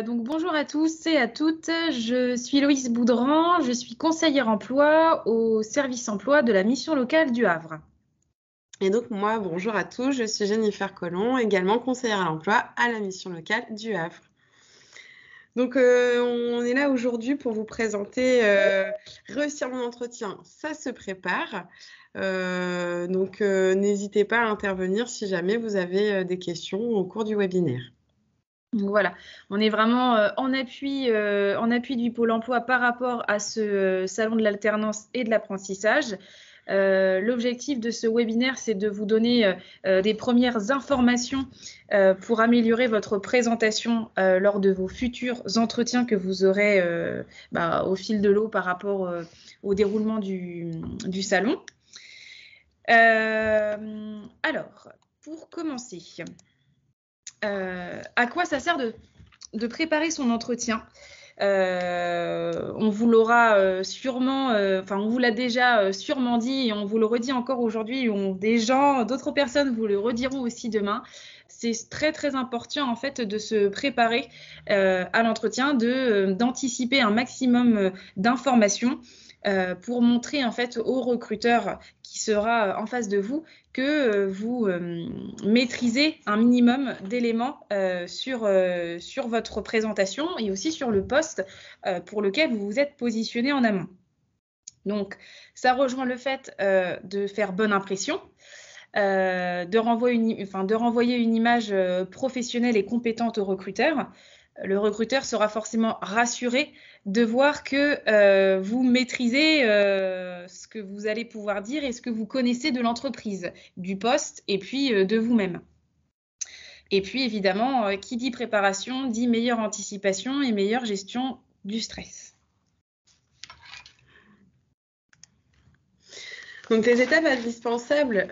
Donc bonjour à tous et à toutes, je suis Loïse Boudran, je suis conseillère emploi au service emploi de la mission locale du Havre. Et donc moi, bonjour à tous, je suis Jennifer Collomb, également conseillère à l'emploi à la mission locale du Havre. Donc on est là aujourd'hui pour vous présenter réussir mon entretien, ça se prépare. Donc n'hésitez pas à intervenir si jamais vous avez des questions au cours du webinaire. Donc voilà, on est vraiment en appui du Pôle emploi par rapport à ce salon de l'alternance et de l'apprentissage. L'objectif de ce webinaire, c'est de vous donner des premières informations pour améliorer votre présentation lors de vos futurs entretiens que vous aurez au fil de l'eau par rapport au déroulement du salon. Alors, pour commencer, à quoi ça sert de préparer son entretien? On vous l'aura sûrement, on vous l'a déjà sûrement dit et on vous le redit encore aujourd'hui. D'autres personnes vous le rediront aussi demain. C'est très très important en fait de se préparer à l'entretien, d'anticiper un maximum d'informations pour montrer en fait au recruteur qui sera en face de vous que vous maîtrisez un minimum d'éléments sur votre présentation et aussi sur le poste pour lequel vous vous êtes positionné en amont. Donc, ça rejoint le fait de faire bonne impression, de renvoyer une image professionnelle et compétente au recruteur. Le recruteur sera forcément rassuré de voir que vous maîtrisez ce que vous allez pouvoir dire et ce que vous connaissez de l'entreprise, du poste et puis de vous-même. Et puis évidemment, qui dit préparation dit meilleure anticipation et meilleure gestion du stress. Donc, les étapes indispensables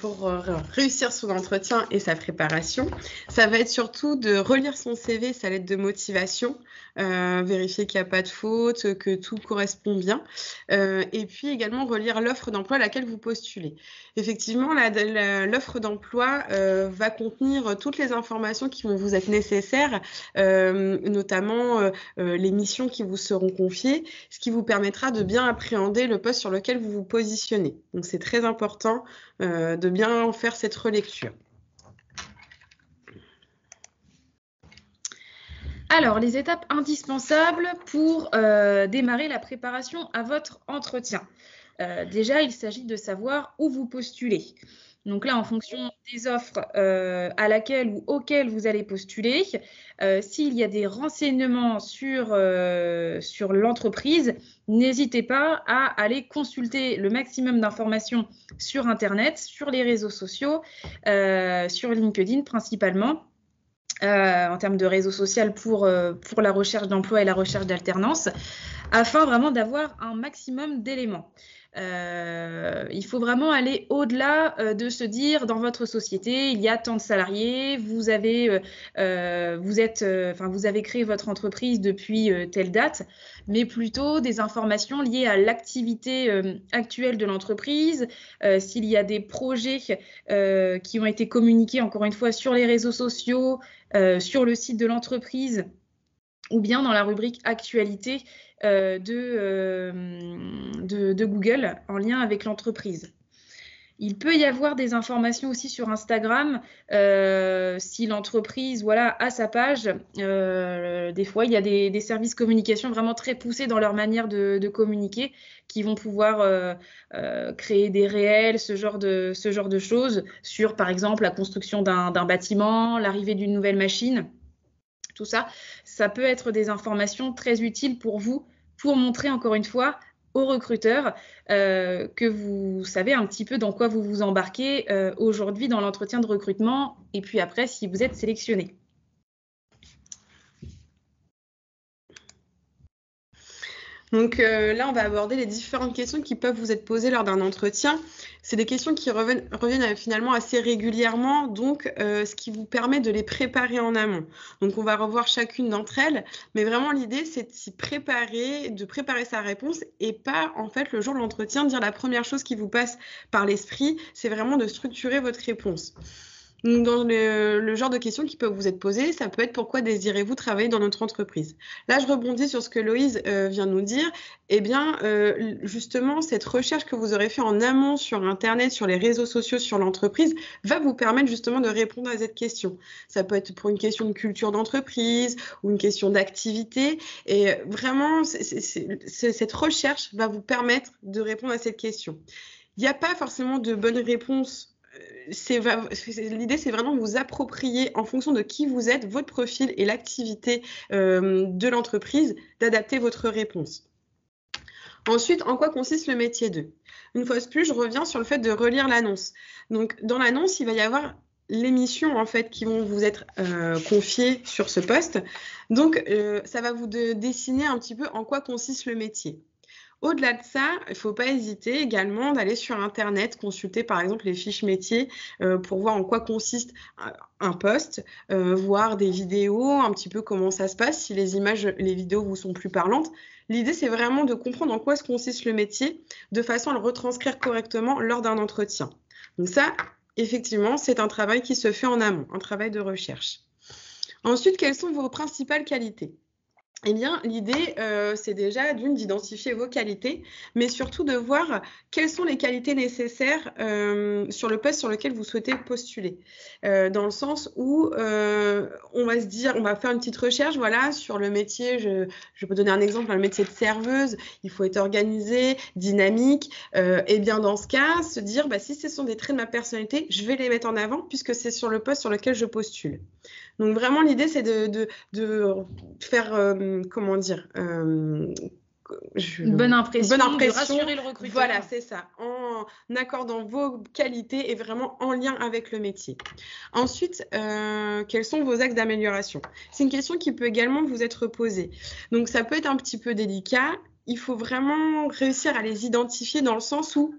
pour réussir son entretien et sa préparation, ça va être surtout de relire son CV, sa lettre de motivation, vérifier qu'il n'y a pas de faute, que tout correspond bien, et puis également relire l'offre d'emploi à laquelle vous postulez. Effectivement, l'offre d'emploi va contenir toutes les informations qui vont vous être nécessaires, notamment les missions qui vous seront confiées, ce qui vous permettra de bien appréhender le poste sur lequel vous vous positionnez. Donc, c'est très important de bien faire cette relecture. Alors, les étapes indispensables pour démarrer la préparation à votre entretien. Déjà, il s'agit de savoir où vous postulez. Donc là, en fonction des offres à laquelle ou auxquelles vous allez postuler, s'il y a des renseignements sur l'entreprise, n'hésitez pas à aller consulter le maximum d'informations sur Internet, sur les réseaux sociaux, sur LinkedIn principalement. En termes de réseau social pour la recherche d'emploi et la recherche d'alternance, afin vraiment d'avoir un maximum d'éléments. Il faut vraiment aller au-delà de se dire dans votre société, il y a tant de salariés, vous avez créé votre entreprise depuis telle date, mais plutôt des informations liées à l'activité actuelle de l'entreprise, s'il y a des projets qui ont été communiqués encore une fois sur les réseaux sociaux, sur le site de l'entreprise ou bien dans la rubrique actualité de Google en lien avec l'entreprise. Il peut y avoir des informations aussi sur Instagram si l'entreprise a sa page. Des fois, il y a des services communication vraiment très poussés dans leur manière de communiquer qui vont pouvoir créer des réels, ce genre de choses sur, par exemple, la construction d'un bâtiment, l'arrivée d'une nouvelle machine. Tout ça, ça peut être des informations très utiles pour vous, pour montrer encore une fois aux recruteurs que vous savez un petit peu dans quoi vous vous embarquez aujourd'hui dans l'entretien de recrutement et puis après si vous êtes sélectionné. Donc là, on va aborder les différentes questions qui peuvent vous être posées lors d'un entretien. C'est des questions qui reviennent finalement assez régulièrement, donc ce qui vous permet de les préparer en amont. Donc on va revoir chacune d'entre elles, mais vraiment l'idée c'est de préparer sa réponse et pas en fait le jour de l'entretien dire la première chose qui vous passe par l'esprit, c'est vraiment de structurer votre réponse. Donc, dans le genre de questions qui peuvent vous être posées, ça peut être pourquoi désirez-vous travailler dans notre entreprise? Là, je rebondis sur ce que Loïse vient de nous dire. Eh bien, justement, cette recherche que vous aurez fait en amont sur Internet, sur les réseaux sociaux, sur l'entreprise, va vous permettre justement de répondre à cette question. Ça peut être pour une question de culture d'entreprise ou une question d'activité. Et vraiment, cette recherche va vous permettre de répondre à cette question. Il n'y a pas forcément de bonne réponse. L'idée, c'est vraiment de vous approprier en fonction de qui vous êtes, votre profil et l'activité de l'entreprise, d'adapter votre réponse. Ensuite, en quoi consiste le métier 2? Une fois de plus, je reviens sur le fait de relire l'annonce. Donc, dans l'annonce, il va y avoir les missions en fait qui vont vous être confiées sur ce poste. Donc, ça va vous dessiner un petit peu en quoi consiste le métier. Au-delà de ça, il ne faut pas hésiter également d'aller sur Internet, consulter par exemple les fiches métiers pour voir en quoi consiste un poste, voir des vidéos, un petit peu comment ça se passe, si les images, les vidéos vous sont plus parlantes. L'idée, c'est vraiment de comprendre en quoi consiste le métier de façon à le retranscrire correctement lors d'un entretien. Donc ça, effectivement, c'est un travail qui se fait en amont, un travail de recherche. Ensuite, quelles sont vos principales qualités ? Eh bien, l'idée, c'est déjà d'identifier vos qualités, mais surtout de voir quelles sont les qualités nécessaires sur le poste sur lequel vous souhaitez postuler. Dans le sens où on va se dire, on va faire une petite recherche, voilà, sur le métier. Je peux donner un exemple, le métier de serveuse, il faut être organisé, dynamique. Et bien, dans ce cas, se dire, si ce sont des traits de ma personnalité, je vais les mettre en avant puisque c'est sur le poste sur lequel je postule. Donc vraiment, l'idée, c'est de faire, comment dire, une bonne impression, de rassurer le recruteur. Voilà, c'est ça, en accordant vos qualités et vraiment en lien avec le métier. Ensuite, quels sont vos axes d'amélioration? C'est une question qui peut également vous être posée. Donc, ça peut être un petit peu délicat. Il faut vraiment réussir à les identifier dans le sens où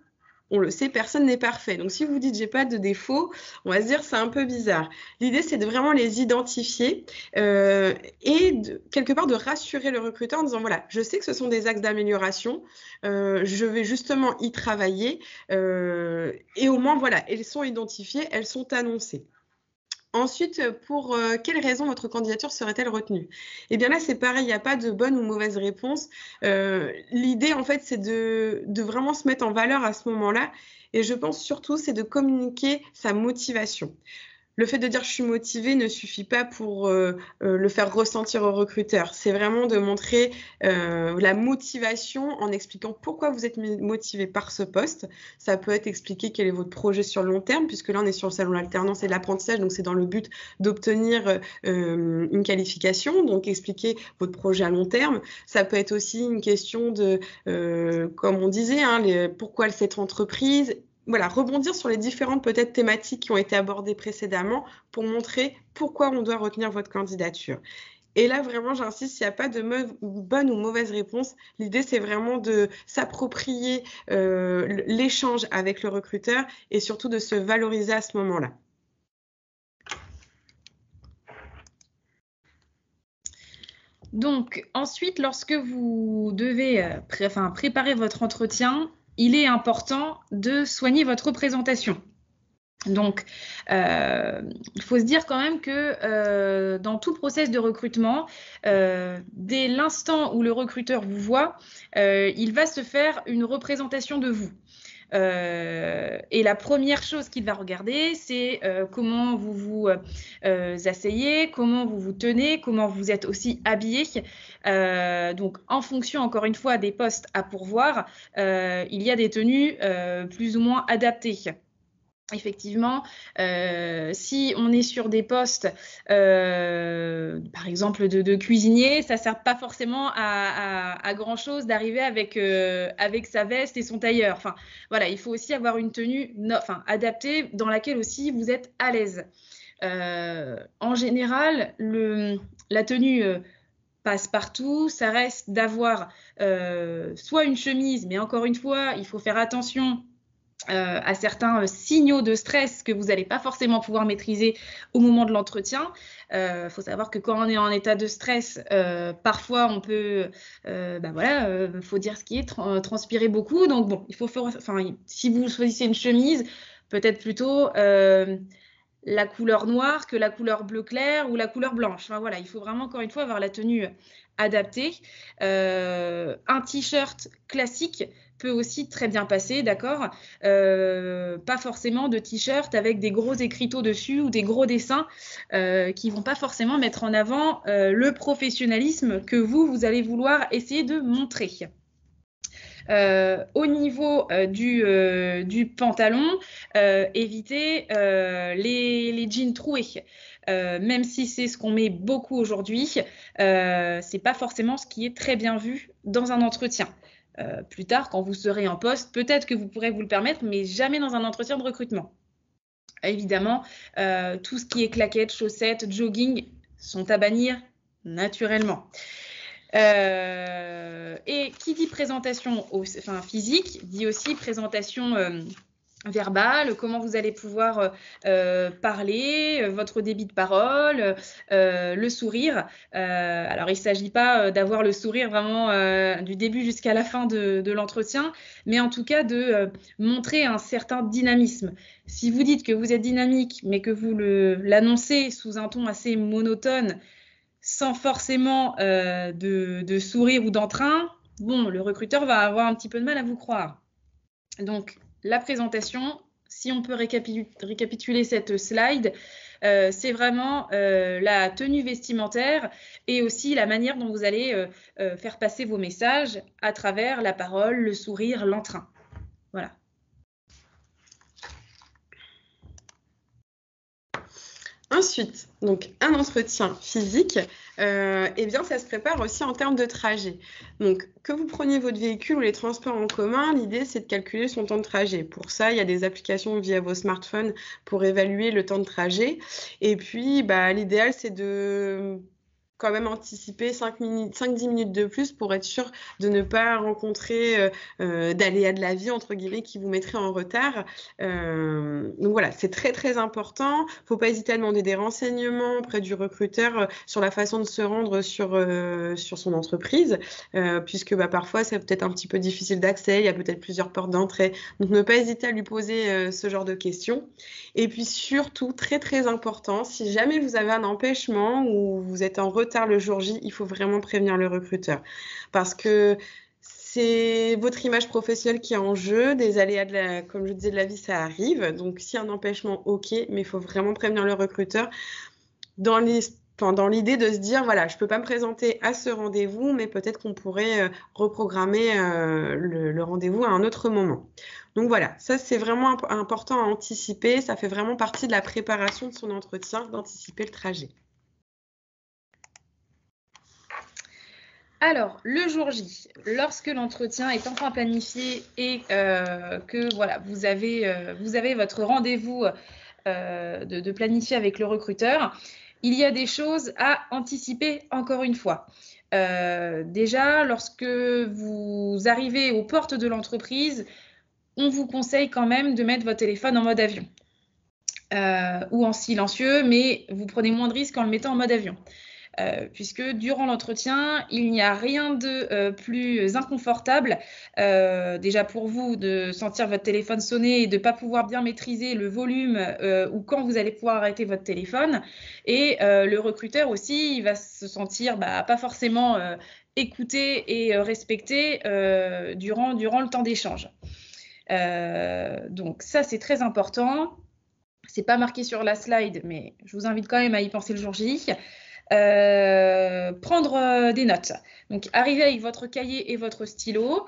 on le sait, personne n'est parfait. Donc, si vous dites j'ai pas de défaut, on va se dire c'est un peu bizarre. L'idée, c'est de vraiment les identifier et quelque part de rassurer le recruteur en disant voilà, je sais que ce sont des axes d'amélioration, je vais justement y travailler et au moins voilà, elles sont identifiées, elles sont annoncées. Ensuite, pour quelles raisons votre candidature serait-elle retenue? Eh bien là, c'est pareil, il n'y a pas de bonne ou mauvaise réponse. L'idée, en fait, c'est de vraiment se mettre en valeur à ce moment-là. Et je pense surtout, c'est de communiquer sa motivation. Le fait de dire je suis motivée ne suffit pas pour le faire ressentir au recruteur. C'est vraiment de montrer la motivation en expliquant pourquoi vous êtes motivé par ce poste. Ça peut être expliquer quel est votre projet sur le long terme, puisque là on est sur le salon de l'alternance et de l'apprentissage, donc c'est dans le but d'obtenir une qualification, donc expliquer votre projet à long terme. Ça peut être aussi une question de, comme on disait, pourquoi cette entreprise. Voilà, rebondir sur les différentes peut-être thématiques qui ont été abordées précédemment pour montrer pourquoi on doit retenir votre candidature. Et là, vraiment, j'insiste, il n'y a pas de bonne ou mauvaise réponse. L'idée, c'est vraiment de s'approprier l'échange avec le recruteur et surtout de se valoriser à ce moment-là. Donc, ensuite, lorsque vous devez préparer votre entretien, il est important de soigner votre présentation. Donc, il faut se dire quand même que dans tout process de recrutement, dès l'instant où le recruteur vous voit, il va se faire une représentation de vous. Et la première chose qu'il va regarder, c'est comment vous vous asseyez, comment vous vous tenez, comment vous êtes aussi habillé. Donc, en fonction, encore une fois, des postes à pourvoir, il y a des tenues plus ou moins adaptées. Effectivement, si on est sur des postes, par exemple de cuisinier, ça ne sert pas forcément à grand-chose d'arriver avec sa veste et son tailleur. Enfin, voilà, il faut aussi avoir une tenue adaptée dans laquelle aussi vous êtes à l'aise. En général, la tenue passe partout. Ça reste d'avoir soit une chemise, mais encore une fois, il faut faire attention à certains signaux de stress que vous n'allez pas forcément pouvoir maîtriser au moment de l'entretien. Faut savoir que quand on est en état de stress, parfois on peut, faut dire ce qui est, transpirer beaucoup. Donc bon, il faut faire, si vous choisissez une chemise, peut-être plutôt la couleur noire que la couleur bleu clair ou la couleur blanche. Enfin, voilà, il faut vraiment, encore une fois, avoir la tenue adaptée. Un t-shirt classique peut aussi très bien passer, d'accord. Pas forcément de t-shirt avec des gros écriteaux dessus ou des gros dessins qui vont pas forcément mettre en avant le professionnalisme que vous allez vouloir essayer de montrer. Au niveau du pantalon, évitez les jeans troués. Même si c'est ce qu'on met beaucoup aujourd'hui, c'est pas forcément ce qui est très bien vu dans un entretien. Plus tard, quand vous serez en poste, peut-être que vous pourrez vous le permettre, mais jamais dans un entretien de recrutement. Évidemment, tout ce qui est claquettes, chaussettes, jogging sont à bannir naturellement. Et qui dit présentation physique, dit aussi présentation verbale, comment vous allez pouvoir parler, votre débit de parole, le sourire. Alors, il ne s'agit pas d'avoir le sourire vraiment du début jusqu'à la fin de l'entretien, mais en tout cas de montrer un certain dynamisme. Si vous dites que vous êtes dynamique, mais que vous l'annoncez sous un ton assez monotone, sans forcément de sourire ou d'entrain, bon, le recruteur va avoir un petit peu de mal à vous croire. Donc, la présentation, si on peut récapituler cette slide, c'est vraiment la tenue vestimentaire et aussi la manière dont vous allez faire passer vos messages à travers la parole, le sourire, l'entrain. Voilà. Ensuite, donc un entretien physique, eh bien, ça se prépare aussi en termes de trajet. Donc, que vous preniez votre véhicule ou les transports en commun, l'idée, c'est de calculer son temps de trajet. Pour ça, il y a des applications via vos smartphones pour évaluer le temps de trajet. Et puis, l'idéal, c'est de quand même anticiper 5-10 minutes de plus pour être sûr de ne pas rencontrer d'aléas de la vie, entre guillemets, qui vous mettraient en retard. Donc voilà, c'est très très important. Faut pas hésiter à demander des renseignements auprès du recruteur sur la façon de se rendre sur son entreprise, puisque parfois c'est peut-être un petit peu difficile d'accès, il y a peut-être plusieurs portes d'entrée. Donc ne pas hésiter à lui poser ce genre de questions. Et puis surtout, très très important, si jamais vous avez un empêchement ou vous êtes en retard le jour J, il faut vraiment prévenir le recruteur. Parce que c'est votre image professionnelle qui est en jeu, des aléas, comme je disais, de la vie, ça arrive. Donc, s'il y a un empêchement, ok, mais il faut vraiment prévenir le recruteur dans l'idée de se dire, voilà, je ne peux pas me présenter à ce rendez-vous, mais peut-être qu'on pourrait reprogrammer le rendez-vous à un autre moment. Donc voilà, ça c'est vraiment important à anticiper. Ça fait vraiment partie de la préparation de son entretien, d'anticiper le trajet. Alors, le jour J, lorsque l'entretien est enfin planifié et que voilà, vous avez votre rendez-vous de planifier avec le recruteur, il y a des choses à anticiper encore une fois. Déjà, lorsque vous arrivez aux portes de l'entreprise, on vous conseille quand même de mettre votre téléphone en mode avion ou en silencieux, mais vous prenez moins de risques en le mettant en mode avion. Puisque durant l'entretien, il n'y a rien de plus inconfortable, déjà pour vous, de sentir votre téléphone sonner et de ne pas pouvoir bien maîtriser le volume ou quand vous allez pouvoir arrêter votre téléphone. Et le recruteur aussi, il va se sentir pas forcément écouté et respecté durant le temps d'échange. Donc ça, c'est très important. C'est pas marqué sur la slide, mais je vous invite quand même à y penser le jour J. Prendre des notes. Donc, arrivez avec votre cahier et votre stylo.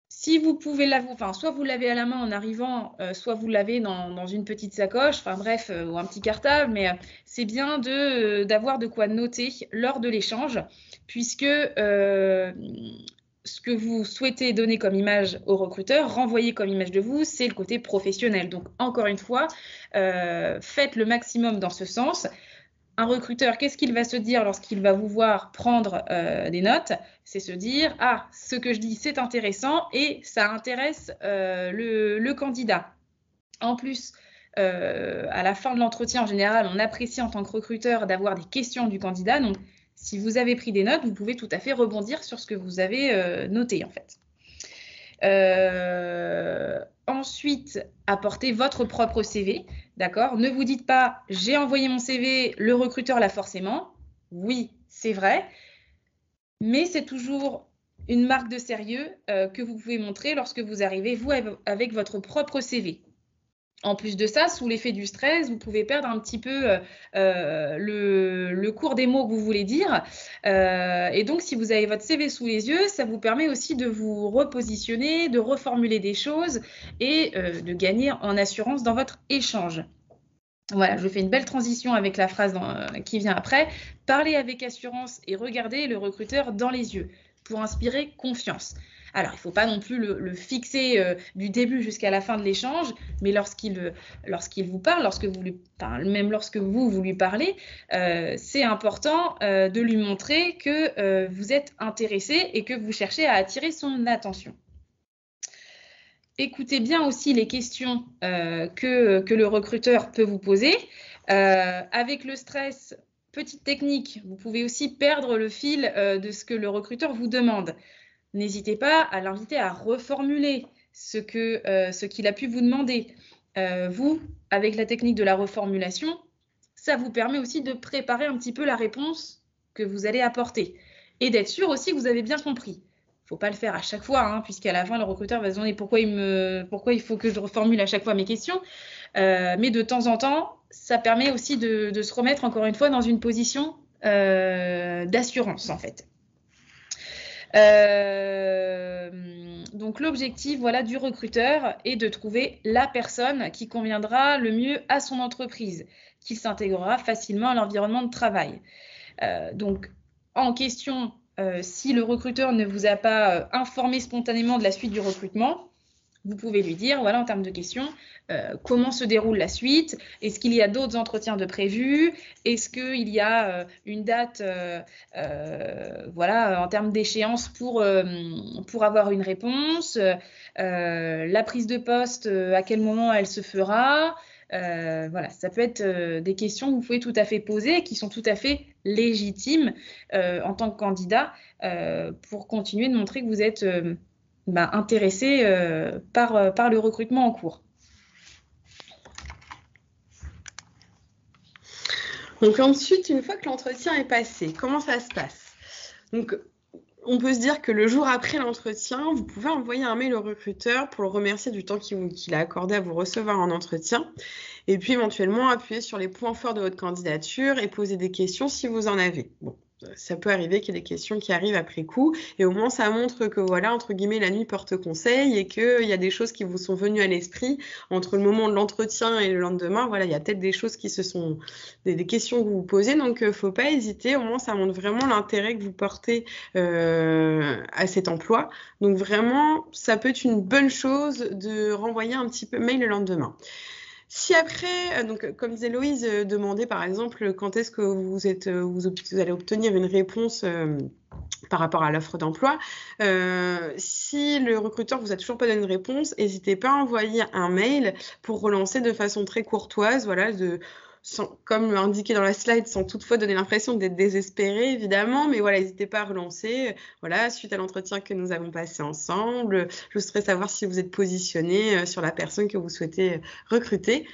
Si vous pouvez soit vous l'avez à la main en arrivant, soit vous l'avez dans une petite sacoche, bref, ou un petit cartable, mais c'est bien d'avoir de quoi noter lors de l'échange, puisque ce que vous souhaitez donner comme image au recruteur, renvoyer comme image de vous, c'est le côté professionnel. Donc, encore une fois, faites le maximum dans ce sens. Un recruteur, qu'est-ce qu'il va se dire lorsqu'il va vous voir prendre des notes? C'est se dire, ce que je dis, c'est intéressant et ça intéresse le candidat. En plus, à la fin de l'entretien, en général, on apprécie en tant que recruteur d'avoir des questions du candidat. Donc, si vous avez pris des notes, vous pouvez tout à fait rebondir sur ce que vous avez noté, en fait. ensuite apporter votre propre CV, d'accord? Ne vous dites pas « j'ai envoyé mon CV, le recruteur l'a forcément ». Oui, c'est vrai, mais c'est toujours une marque de sérieux que vous pouvez montrer lorsque vous arrivez, vous, avec votre propre CV. En plus de ça, sous l'effet du stress, vous pouvez perdre un petit peu le cours des mots que vous voulez dire. Et donc, si vous avez votre CV sous les yeux, ça vous permet aussi de vous repositionner, de reformuler des choses et de gagner en assurance dans votre échange. Voilà, je fais une belle transition avec la phrase qui vient après. Parlez avec assurance et regardez le recruteur dans les yeux pour inspirer confiance. Alors, il ne faut pas non plus le fixer du début jusqu'à la fin de l'échange, mais lorsqu'il vous parle, même lorsque vous lui parlez, c'est important de lui montrer que vous êtes intéressé et que vous cherchez à attirer son attention. Écoutez bien aussi les questions que le recruteur peut vous poser. Avec le stress, petite technique, vous pouvez aussi perdre le fil de ce que le recruteur vous demande. N'hésitez pas à l'inviter à reformuler ce qu'il a pu vous demander. Vous, avec la technique de la reformulation, ça vous permet aussi de préparer un petit peu la réponse que vous allez apporter et d'être sûr aussi que vous avez bien compris. Il ne faut pas le faire à chaque fois, hein, puisqu'à la fin, le recruteur va se demander pourquoi il faut que je reformule à chaque fois mes questions. Mais de temps en temps, ça permet aussi de se remettre, encore une fois, dans une position d'assurance, en fait. Donc l'objectif du recruteur est de trouver la personne qui conviendra le mieux à son entreprise, qui s'intégrera facilement à l'environnement de travail. Donc en question, si le recruteur ne vous a pas informé spontanément de la suite du recrutement, vous pouvez lui dire, voilà, en termes de questions, comment se déroule la suite? Est-ce qu'il y a d'autres entretiens de prévus? Est-ce qu'il y a une date en termes d'échéance pour avoir une réponse? La prise de poste, à quel moment elle se fera? Ça peut être des questions que vous pouvez tout à fait poser et qui sont tout à fait légitimes en tant que candidat pour continuer de montrer que vous êtes intéressé par le recrutement en cours. Donc ensuite, une fois que l'entretien est passé, comment ça se passe? Donc, on peut se dire que le jour après l'entretien, vous pouvez envoyer un mail au recruteur pour le remercier du temps qu'il a accordé à vous recevoir en entretien. Et puis éventuellement appuyer sur les points forts de votre candidature et poser des questions si vous en avez. Bon, ça peut arriver qu'il y ait des questions qui arrivent après coup, et au moins ça montre que voilà, entre guillemets, la nuit porte conseil et qu'il y a des choses qui vous sont venues à l'esprit entre le moment de l'entretien et le lendemain. Voilà, il y a peut-être des choses qui des questions que vous vous posez, donc faut pas hésiter. Au moins ça montre vraiment l'intérêt que vous portez à cet emploi. Donc vraiment, ça peut être une bonne chose de renvoyer un petit peu mail le lendemain. Si après, donc comme disait Loïse, demandez par exemple quand est-ce que vous allez obtenir une réponse par rapport à l'offre d'emploi. Si le recruteur vous a toujours pas donné une réponse, n'hésitez pas à envoyer un mail pour relancer de façon très courtoise, voilà, comme indiqué dans la slide, sans toutefois donner l'impression d'être désespéré, évidemment, mais voilà, n'hésitez pas à relancer. Voilà, suite à l'entretien que nous avons passé ensemble, je voudrais savoir si vous êtes positionné sur la personne que vous souhaitez recruter,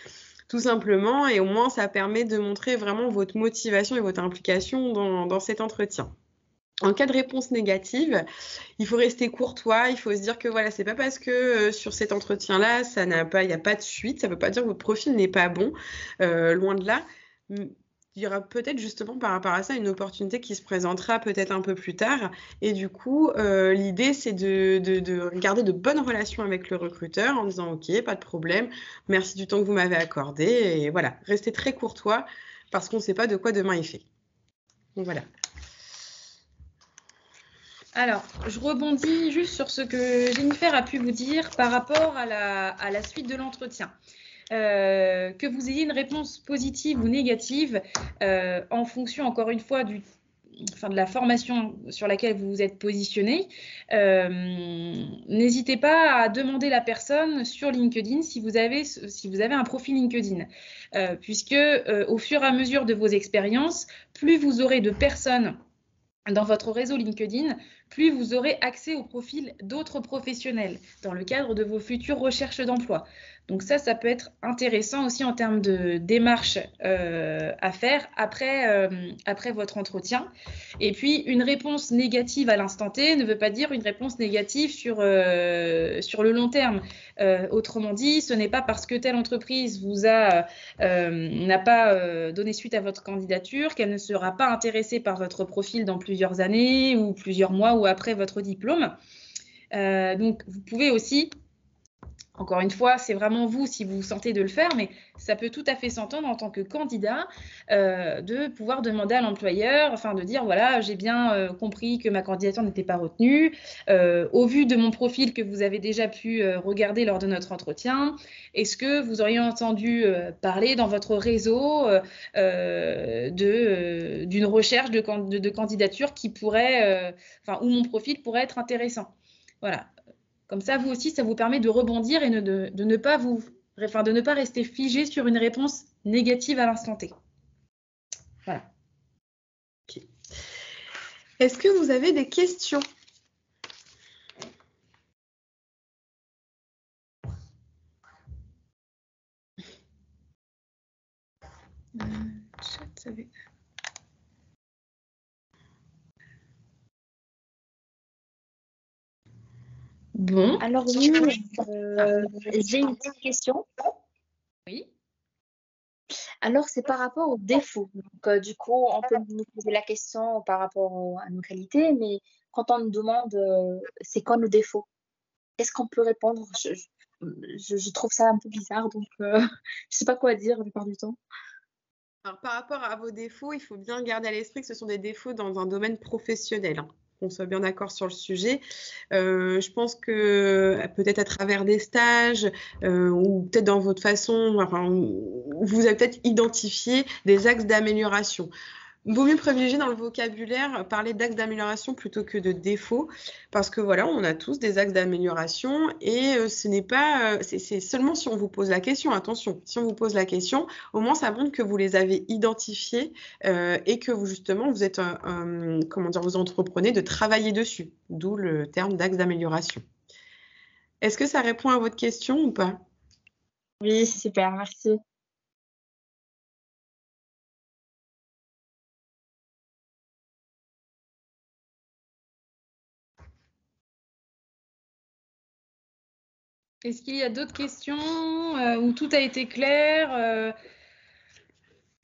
tout simplement, et au moins ça permet de montrer vraiment votre motivation et votre implication dans cet entretien. En cas de réponse négative, il faut rester courtois, il faut se dire que voilà, c'est pas parce que sur cet entretien-là, il n'y a pas de suite, ça veut pas dire que votre profil n'est pas bon, loin de là. Il y aura peut-être justement par rapport à ça une opportunité qui se présentera peut-être un peu plus tard. Et du coup, l'idée, c'est de garder de bonnes relations avec le recruteur en disant « Ok, pas de problème, merci du temps que vous m'avez accordé. » Et voilà, restez très courtois parce qu'on ne sait pas de quoi demain est fait. Donc voilà. Alors, je rebondis juste sur ce que Jennifer a pu vous dire par rapport à la suite de l'entretien. Que vous ayez une réponse positive ou négative en fonction, encore une fois, de la formation sur laquelle vous vous êtes positionné, n'hésitez pas à demander la personne sur LinkedIn si vous avez un profil LinkedIn, puisque au fur et à mesure de vos expériences, plus vous aurez de personnes dans votre réseau LinkedIn, plus vous aurez accès au profil d'autres professionnels dans le cadre de vos futures recherches d'emploi. Donc ça peut être intéressant aussi en termes de démarche à faire après votre entretien. Et puis, une réponse négative à l'instant T ne veut pas dire une réponse négative sur le long terme. Autrement dit, ce n'est pas parce que telle entreprise n'a pas donné suite à votre candidature qu'elle ne sera pas intéressée par votre profil dans plusieurs années ou plusieurs mois ou après votre diplôme. Donc, vous pouvez aussi, encore une fois, c'est vraiment vous si vous vous sentez de le faire, mais ça peut tout à fait s'entendre en tant que candidat de pouvoir demander à l'employeur, enfin de dire voilà, j'ai bien compris que ma candidature n'était pas retenue. Au vu de mon profil que vous avez déjà pu regarder lors de notre entretien, est-ce que vous auriez entendu parler dans votre réseau d'une recherche de candidature qui pourrait, où mon profil pourrait être intéressant. Voilà. Comme ça, vous aussi, ça vous permet de rebondir et de ne pas rester figé sur une réponse négative à l'instant T. Voilà. Okay. Est-ce que vous avez des questions ? Bon. Alors oui, j'ai une petite question. Oui. Alors c'est par rapport aux défauts. Donc du coup, on peut nous poser la question par rapport à nos qualités, mais quand on nous demande c'est quoi nos défauts, est-ce qu'on peut répondre ? Je trouve ça un peu bizarre, donc je sais pas quoi dire la plupart du temps. Alors, par rapport à vos défauts, il faut bien garder à l'esprit que ce sont des défauts dans un domaine professionnel, hein, qu'on soit bien d'accord sur le sujet. Je pense que peut-être à travers des stages ou peut-être dans votre façon, vous avez peut-être identifié des axes d'amélioration. Vaut mieux privilégier dans le vocabulaire parler d'axes d'amélioration plutôt que de défauts, parce que voilà, on a tous des axes d'amélioration et ce n'est pas, c'est seulement si on vous pose la question. Attention, si on vous pose la question, au moins ça montre que vous les avez identifiés et que vous justement vous êtes, vous entreprenez de travailler dessus, d'où le terme d'axe d'amélioration. Est-ce que ça répond à votre question ou pas ? Oui, super, merci. Est-ce qu'il y a d'autres questions où tout a été clair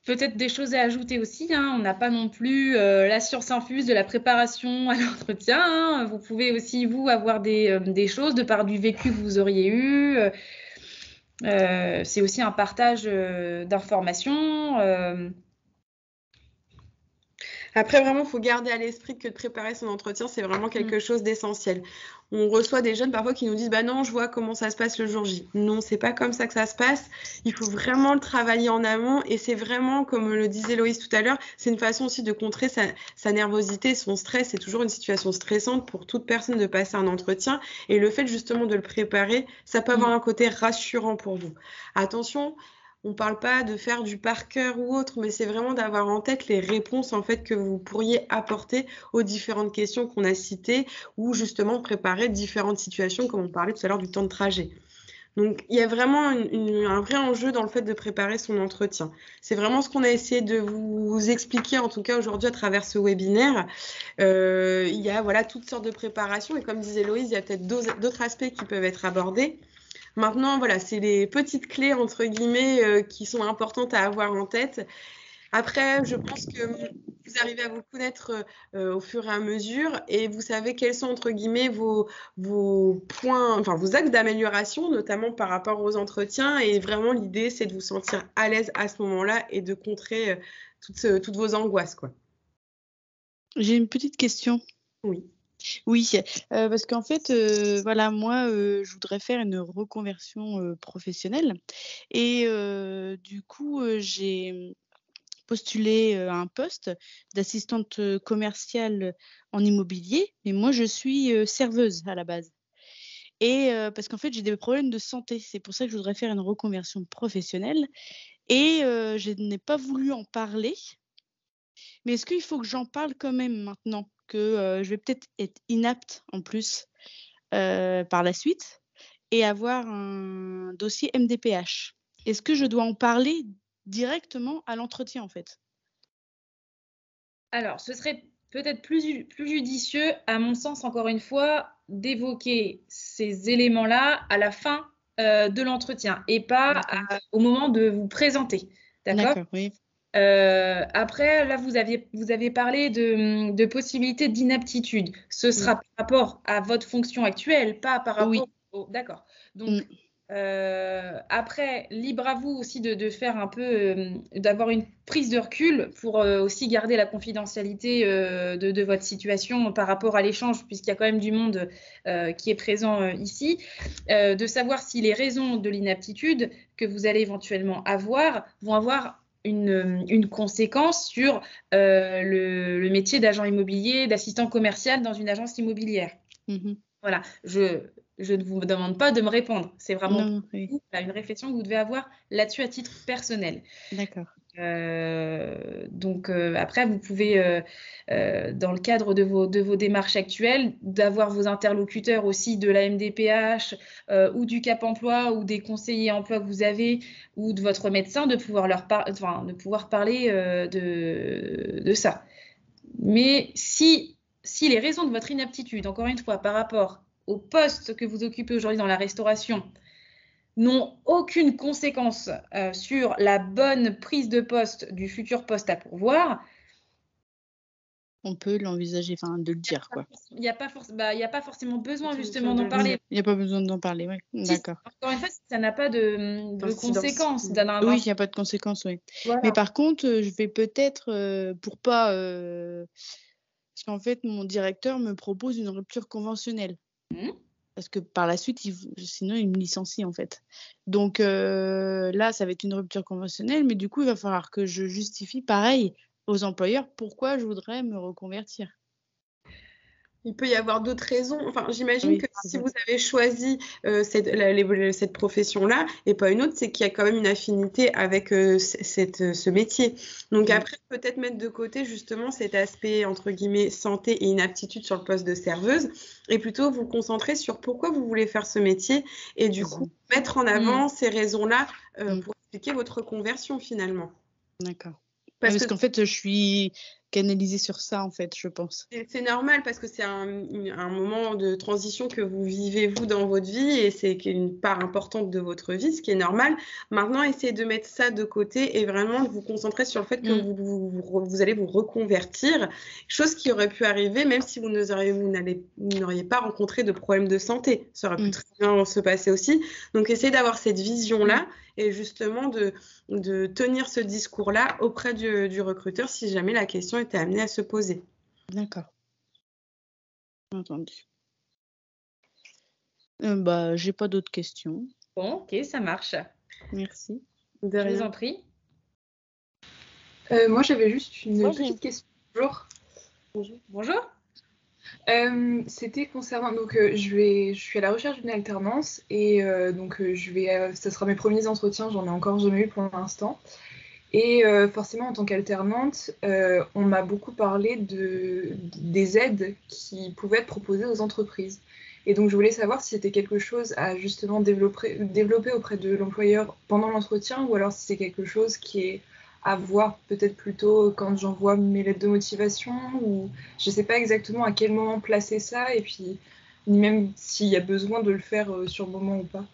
peut-être des choses à ajouter aussi, hein. On n'a pas non plus la science infuse de la préparation à l'entretien, hein. Vous pouvez aussi, vous, avoir des choses de par du vécu que vous auriez eu. C'est aussi un partage d'informations. Après, vraiment, il faut garder à l'esprit que de préparer son entretien, c'est vraiment quelque chose d'essentiel. On reçoit des jeunes parfois qui nous disent « Bah non, je vois comment ça se passe le jour J ». Non, c'est pas comme ça que ça se passe. Il faut vraiment le travailler en amont et c'est vraiment, comme le disait Loïs tout à l'heure, c'est une façon aussi de contrer sa nervosité, son stress. C'est toujours une situation stressante pour toute personne de passer un entretien et le fait justement de le préparer, ça peut avoir un côté rassurant pour vous. Attention, on ne parle pas de faire du par cœur ou autre, mais c'est vraiment d'avoir en tête les réponses en fait que vous pourriez apporter aux différentes questions qu'on a citées ou justement préparer différentes situations comme on parlait tout à l'heure du temps de trajet. Donc, il y a vraiment un vrai enjeu dans le fait de préparer son entretien. C'est vraiment ce qu'on a essayé de vous expliquer, en tout cas aujourd'hui à travers ce webinaire. Il y a toutes sortes de préparations et comme disait Loïse, il y a peut-être d'autres aspects qui peuvent être abordés. Maintenant, c'est les petites clés, entre guillemets, qui sont importantes à avoir en tête. Après, je pense que vous arrivez à vous connaître au fur et à mesure et vous savez quels sont, entre guillemets, vos points, vos axes d'amélioration, notamment par rapport aux entretiens. Et vraiment, l'idée, c'est de vous sentir à l'aise à ce moment-là et de contrer toutes vos angoisses, quoi. J'ai une petite question. Oui. Oui, parce qu'en fait, moi, je voudrais faire une reconversion professionnelle et du coup, j'ai postulé à un poste d'assistante commerciale en immobilier, mais moi, je suis serveuse à la base. Et parce qu'en fait, j'ai des problèmes de santé. C'est pour ça que je voudrais faire une reconversion professionnelle et je n'ai pas voulu en parler. Mais est-ce qu'il faut que j'en parle quand même maintenant? que je vais peut-être être inapte en plus par la suite et avoir un dossier MDPH. Est-ce que je dois en parler directement à l'entretien, en fait? Alors, ce serait peut-être plus judicieux, à mon sens, encore une fois, d'évoquer ces éléments-là à la fin de l'entretien et pas au moment de vous présenter. D'accord? Oui. Après, là, vous avez parlé de possibilités d'inaptitude. Ce sera par rapport à votre fonction actuelle, pas par rapport au... D'accord. Donc, après, libre à vous aussi de faire un peu, d'avoir une prise de recul pour aussi garder la confidentialité de votre situation par rapport à l'échange, puisqu'il y a quand même du monde qui est présent ici, de savoir si les raisons de l'inaptitude que vous allez éventuellement avoir vont avoir une conséquence sur le métier d'agent immobilier, d'assistant commercial dans une agence immobilière. Voilà, je ne vous demande pas de me répondre. C'est vraiment une réflexion que vous devez avoir là-dessus à titre personnel. D'accord. Donc après, vous pouvez, dans le cadre de vos démarches actuelles, d'avoir vos interlocuteurs aussi de la MDPH ou du Cap Emploi ou des conseillers emploi que vous avez ou de votre médecin, de pouvoir parler de ça. Mais si les raisons de votre inaptitude, encore une fois, par rapport au poste que vous occupez aujourd'hui dans la restauration, n'ont aucune conséquence sur la bonne prise de poste du futur poste à pourvoir, on peut l'envisager, enfin de le dire, quoi. Il n'y a pas forcément besoin justement d'en parler. Il n'y a pas besoin d'en parler, oui. D'accord. Encore une fois, ça n'a pas de conséquences. Oui, il n'y a pas de conséquences, oui. Voilà. Mais par contre, je vais peut-être, pour pas... parce qu'en fait, mon directeur me propose une rupture conventionnelle. Parce que par la suite, sinon, il me licencie, en fait. Donc là, ça va être une rupture conventionnelle, mais du coup, il va falloir que je justifie, pareil, aux employeurs, pourquoi je voudrais me reconvertir. Il peut y avoir d'autres raisons. Enfin, j'imagine que si vous avez choisi cette profession-là et pas une autre, c'est qu'il y a quand même une affinité avec ce métier. Donc après, peut-être mettre de côté justement cet aspect, entre guillemets, santé et inaptitude sur le poste de serveuse et plutôt vous concentrer sur pourquoi vous voulez faire ce métier et du coup, mettre en avant ces raisons-là pour expliquer votre conversion finalement. D'accord. Parce qu'en fait, je suis canalisée sur ça, en fait, je pense. C'est normal parce que c'est un moment de transition que vous vivez, vous, dans votre vie et c'est une part importante de votre vie, ce qui est normal. Maintenant, essayez de mettre ça de côté et vraiment de vous concentrer sur le fait que vous allez vous reconvertir, chose qui aurait pu arriver même si vous n'auriez pas rencontré de problème de santé. Ça aurait pu très bien se passer aussi. Donc, essayez d'avoir cette vision-là et justement de tenir ce discours-là auprès du recruteur si jamais la question était amenée à se poser. D'accord. Entendu. J'ai pas d'autres questions. Bon, ok, ça marche. Merci. Je vous en prie. Moi, j'avais juste une petite question. Bonjour. C'était concernant, donc je suis à la recherche d'une alternance et donc ça sera mes premiers entretiens, j'en ai encore jamais eu pour l'instant. Et forcément, en tant qu'alternante, on m'a beaucoup parlé des aides qui pouvaient être proposées aux entreprises. Et donc, je voulais savoir si c'était quelque chose à justement développer auprès de l'employeur pendant l'entretien ou alors si c'est quelque chose qui est à voir peut-être plutôt quand j'envoie mes lettres de motivation ou je ne sais pas exactement à quel moment placer ça et puis ni même s'il y a besoin de le faire sur le moment ou pas.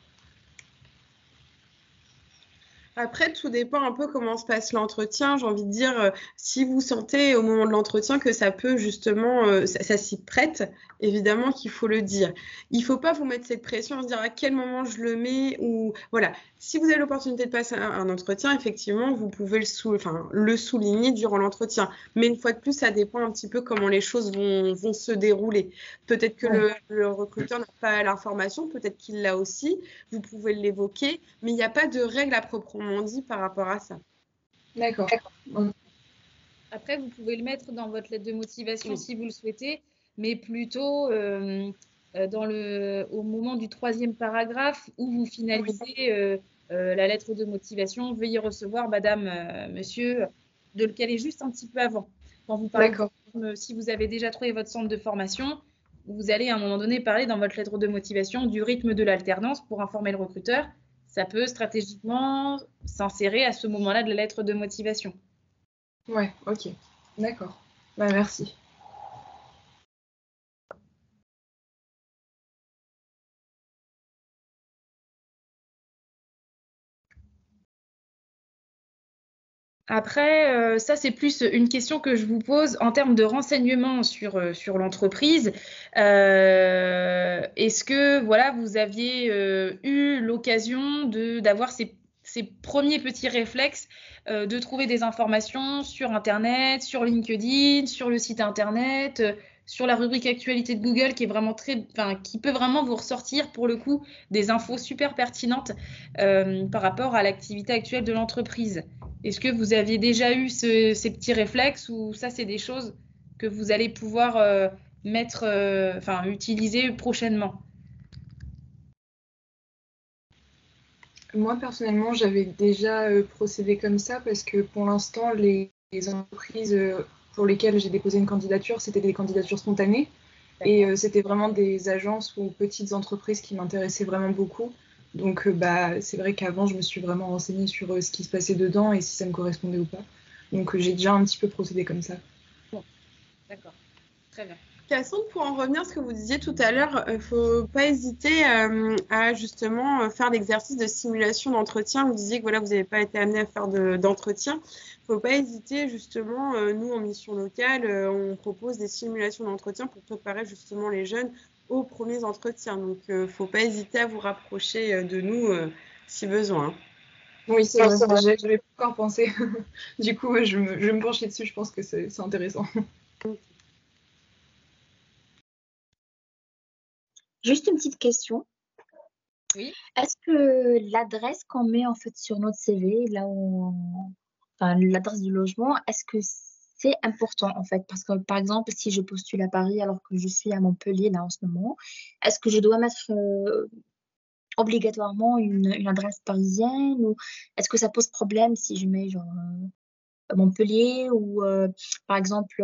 Après, tout dépend un peu comment se passe l'entretien. J'ai envie de dire, si vous sentez au moment de l'entretien que ça peut justement, ça s'y prête, évidemment qu'il faut le dire. Il ne faut pas vous mettre cette pression à se dire à quel moment je le mets ou voilà. Si vous avez l'opportunité de passer un entretien, effectivement, vous pouvez le souligner durant l'entretien. Mais une fois de plus, ça dépend un petit peu comment les choses vont se dérouler. Peut-être que le recruteur n'a pas l'information, peut-être qu'il l'a aussi. Vous pouvez l'évoquer, mais il n'y a pas de règle à proprement dit par rapport à ça. D'accord. Après, vous pouvez le mettre dans votre lettre de motivation si vous le souhaitez, mais plutôt au moment du 3e paragraphe où vous finalisez la lettre de motivation. Veuillez recevoir, madame, monsieur, de le caler juste un petit peu avant. Quand vous parlez de si vous avez déjà trouvé votre centre de formation, vous allez à un moment donné parler dans votre lettre de motivation du rythme de l'alternance pour informer le recruteur. Ça peut stratégiquement s'insérer à ce moment-là de la lettre de motivation. Ouais, ok. D'accord. Bah, merci. Après, ça, c'est plus une question que je vous pose en termes de renseignements sur l'entreprise. Est-ce que voilà, vous aviez eu l'occasion d'avoir ces premiers petits réflexes de trouver des informations sur Internet, sur LinkedIn, sur le site Internet, sur la rubrique actualité de Google qui est vraiment qui peut vraiment vous ressortir pour le coup des infos super pertinentes par rapport à l'activité actuelle de l'entreprise. Est-ce que vous aviez déjà eu ces petits réflexes ou ça, c'est des choses que vous allez pouvoir utiliser prochainement? Moi, personnellement, j'avais déjà procédé comme ça parce que pour l'instant, les entreprises pour lesquelles j'ai déposé une candidature, c'était des candidatures spontanées. Et c'était vraiment des agences ou petites entreprises qui m'intéressaient vraiment beaucoup. Donc, c'est vrai qu'avant, je me suis vraiment renseignée sur ce qui se passait dedans et si ça me correspondait ou pas. Donc, j'ai déjà un petit peu procédé comme ça. Bon, d'accord. Très bien. Cassandre, pour en revenir à ce que vous disiez tout à l'heure, il ne faut pas hésiter à justement faire l'exercice de simulation d'entretien. Vous disiez que voilà, vous n'avez pas été amené à faire d'entretien. Il ne faut pas hésiter justement, nous en mission locale, on propose des simulations d'entretien pour préparer justement les jeunes aux premiers entretiens. Donc, il ne faut pas hésiter à vous rapprocher de nous si besoin. Oui, c'est vrai, je n'avais pas encore pensé. Du coup, je vais me pencher dessus, je pense que c'est intéressant. Juste une petite question. Oui. Est-ce que l'adresse qu'on met en fait sur notre CV, là où l'adresse du logement, est-ce que c'est important en fait? Parce que par exemple, si je postule à Paris alors que je suis à Montpellier là en ce moment, est-ce que je dois mettre obligatoirement une adresse parisienne ou est-ce que ça pose problème si je mets genre Montpellier ou par exemple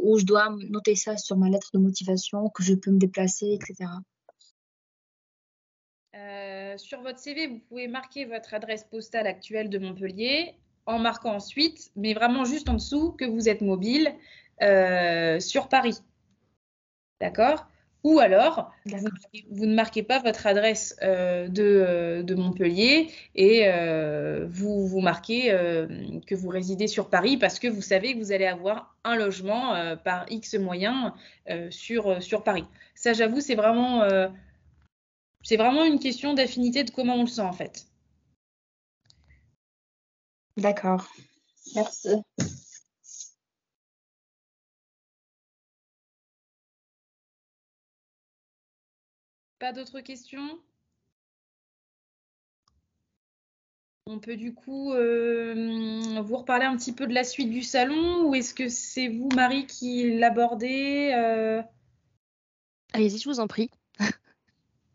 où je dois noter ça sur ma lettre de motivation, que je peux me déplacer, etc. Sur votre CV, vous pouvez marquer votre adresse postale actuelle de Montpellier en marquant ensuite, mais vraiment juste en dessous, que vous êtes mobile sur Paris. D'accord? Ou alors, vous ne marquez pas votre adresse de Montpellier et vous marquez que vous résidez sur Paris parce que vous savez que vous allez avoir un logement par X moyens sur Paris. Ça, j'avoue, c'est vraiment une question d'affinité de comment on le sent en fait. D'accord. Merci. Pas d'autres questions? On peut du coup vous reparler un petit peu de la suite du salon ou est-ce que c'est vous, Marie, qui l'abordez Allez-y, je vous en prie.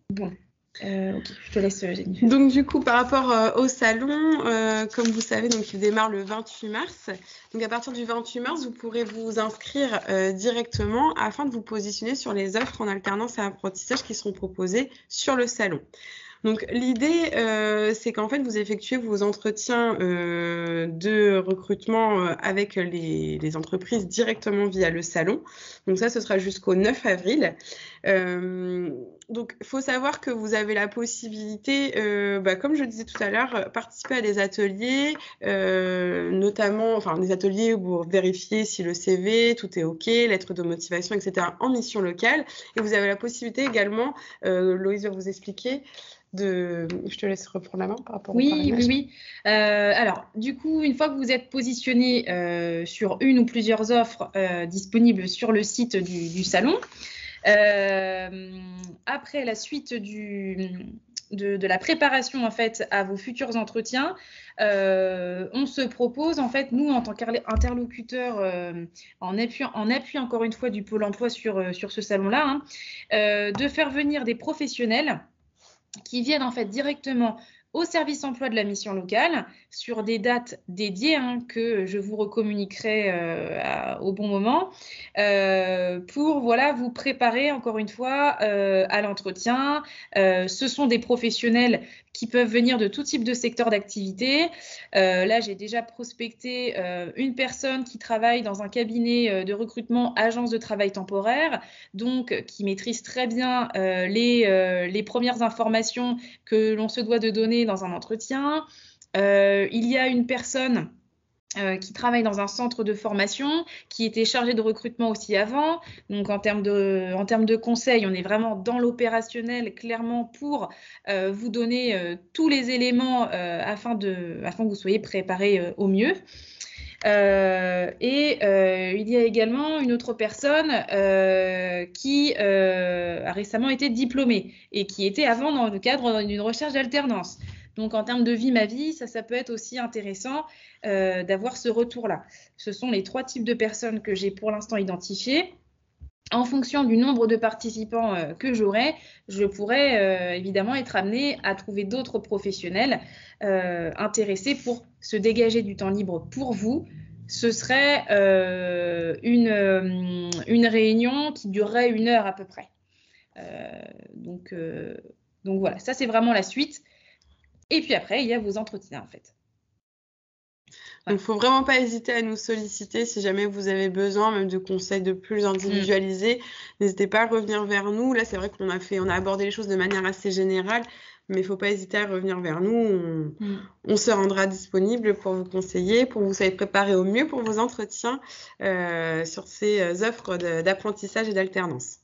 Bon, ok, je te laisse, Jenny. Donc du coup, par rapport au salon, comme vous savez, donc il démarre le 28 mars. Donc à partir du 28 mars, vous pourrez vous inscrire directement afin de vous positionner sur les offres en alternance et apprentissage qui seront proposées sur le salon. Donc l'idée, c'est qu'en fait, vous effectuez vos entretiens de recrutement avec les entreprises directement via le salon. Donc ça, ce sera jusqu'au 9 avril. Donc, il faut savoir que vous avez la possibilité, comme je le disais tout à l'heure, participer à des ateliers, notamment des ateliers où vous vérifiez si le CV, tout est OK, lettre de motivation, etc. en mission locale. Et vous avez la possibilité également, Loïse va vous expliquer, je te laisse reprendre la main par rapport au parrainage. Oui. Alors, du coup, une fois que vous êtes positionné sur une ou plusieurs offres disponibles sur le site du salon, après la suite de la préparation en fait à vos futurs entretiens, on se propose en fait nous en tant qu'interlocuteur en appui encore une fois du Pôle emploi sur ce salon-là, de faire venir des professionnels qui viennent en fait directement au service emploi de la mission locale sur des dates dédiées que je vous recommuniquerai au bon moment pour vous préparer encore une fois à l'entretien. Ce sont des professionnels qui peuvent venir de tout type de secteur d'activité. Là, j'ai déjà prospecté une personne qui travaille dans un cabinet de recrutement, agence de travail temporaire, donc qui maîtrise très bien les premières informations que l'on se doit de donner dans un entretien. Il y a une personne qui travaille dans un centre de formation, qui était chargé de recrutement aussi avant. Donc, en termes de conseils, on est vraiment dans l'opérationnel, clairement, pour vous donner tous les éléments afin que vous soyez préparés au mieux. Il y a également une autre personne qui a récemment été diplômée et qui était avant dans le cadre d'une recherche d'alternance. Donc, en termes de vie, ma vie, ça peut être aussi intéressant d'avoir ce retour-là. Ce sont les 3 types de personnes que j'ai pour l'instant identifiées. En fonction du nombre de participants que j'aurai, je pourrais évidemment être amenée à trouver d'autres professionnels intéressés pour se dégager du temps libre pour vous. Ce serait une réunion qui durerait 1 heure à peu près. Donc voilà, ça c'est vraiment la suite. Et puis après, il y a vos entretiens en fait. Donc, il ne faut vraiment pas hésiter à nous solliciter si jamais vous avez besoin même de conseils de plus individualisés. N'hésitez pas à revenir vers nous. Là, c'est vrai qu'on a abordé les choses de manière assez générale, mais il ne faut pas hésiter à revenir vers nous. On se rendra disponible pour vous conseiller, pour que vous soyez préparés au mieux pour vos entretiens sur ces offres d'apprentissage et d'alternance.